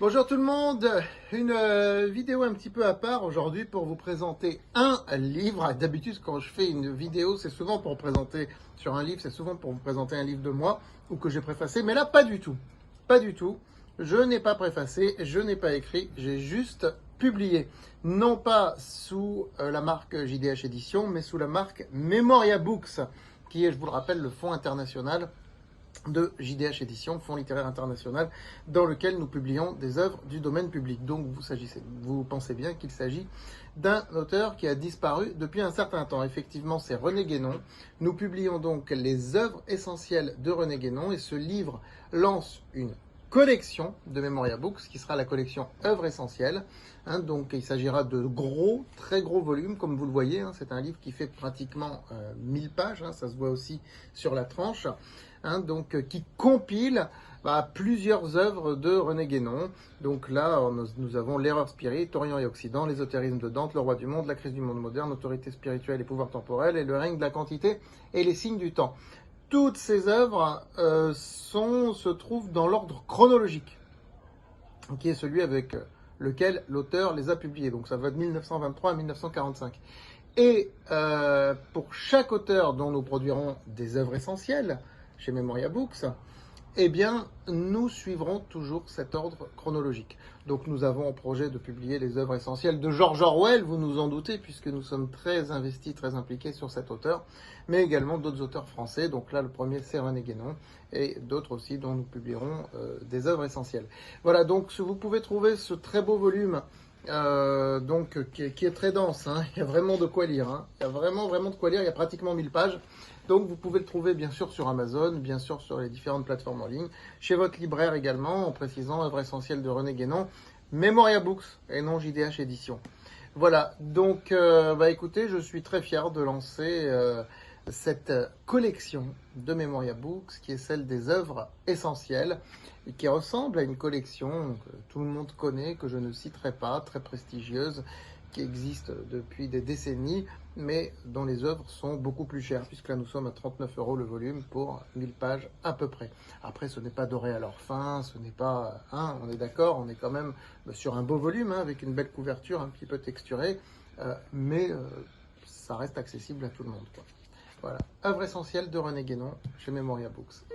Bonjour tout le monde, une vidéo un petit peu à part aujourd'hui pour vous présenter un livre. D'habitude quand je fais une vidéo c'est souvent pour présenter sur un livre, c'est souvent pour vous présenter un livre de moi ou que j'ai préfacé, mais là pas du tout, pas du tout. Je n'ai pas préfacé, je n'ai pas écrit, j'ai juste publié, non pas sous la marque JDH Édition, mais sous la marque Memoria Books, qui est, je vous le rappelle, le fonds international de JDH Édition, Fonds littéraire international, dans lequel nous publions des œuvres du domaine public. Donc vous pensez bien qu'il s'agit d'un auteur qui a disparu depuis un certain temps. Effectivement, c'est René Guénon. Nous publions donc les œuvres essentielles de René Guénon et ce livre lance une collection de Memoria Books qui sera la collection œuvres essentielles. Donc il s'agira de gros, très gros volumes, comme vous le voyez. C'est un livre qui fait pratiquement 1000 pages, ça se voit aussi sur la tranche. Qui compile plusieurs œuvres de René Guénon. Donc là, nous avons L'erreur spirit, Orient et Occident, l'ésotérisme de Dante, Le roi du monde, la crise du monde moderne, autorité spirituelle et pouvoir temporel, et le règne de la quantité et les signes du temps. Toutes ces œuvres se trouvent dans l'ordre chronologique, qui est celui avec lequel l'auteur les a publiées. Donc ça va de 1923 à 1945. Et pour chaque auteur dont nous produirons des œuvres essentielles, chez Memoria Books, eh bien, nous suivrons toujours cet ordre chronologique. Donc, nous avons en projet de publier les œuvres essentielles de George Orwell, vous nous en doutez, puisque nous sommes très investis, très impliqués sur cet auteur, mais également d'autres auteurs français. Donc là, le premier, c'est René Guénon, et d'autres aussi dont nous publierons des œuvres essentielles. Voilà, donc vous pouvez trouver ce très beau volume qui est très dense, Il y a vraiment de quoi lire, Il y a vraiment de quoi lire, il y a pratiquement 1000 pages. Donc vous pouvez le trouver bien sûr sur Amazon, bien sûr sur les différentes plateformes en ligne, chez votre libraire également, en précisant œuvre essentielle de René Guénon, Memoria Books et non JDH Édition. Voilà, donc écoutez, je suis très fier de lancer cette collection de Memoria Books qui est celle des œuvres essentielles et qui ressemble à une collection que tout le monde connaît, que je ne citerai pas, très prestigieuse, qui existe depuis des décennies, mais dont les œuvres sont beaucoup plus chères, puisque là nous sommes à 39 € le volume pour 1000 pages à peu près. Après, ce n'est pas doré à leur fin, ce n'est pas... on est d'accord, on est quand même sur un beau volume, avec une belle couverture, un petit peu texturée, mais ça reste accessible à tout le monde, quoi. Voilà, œuvre essentielle de René Guénon chez Memoria Books.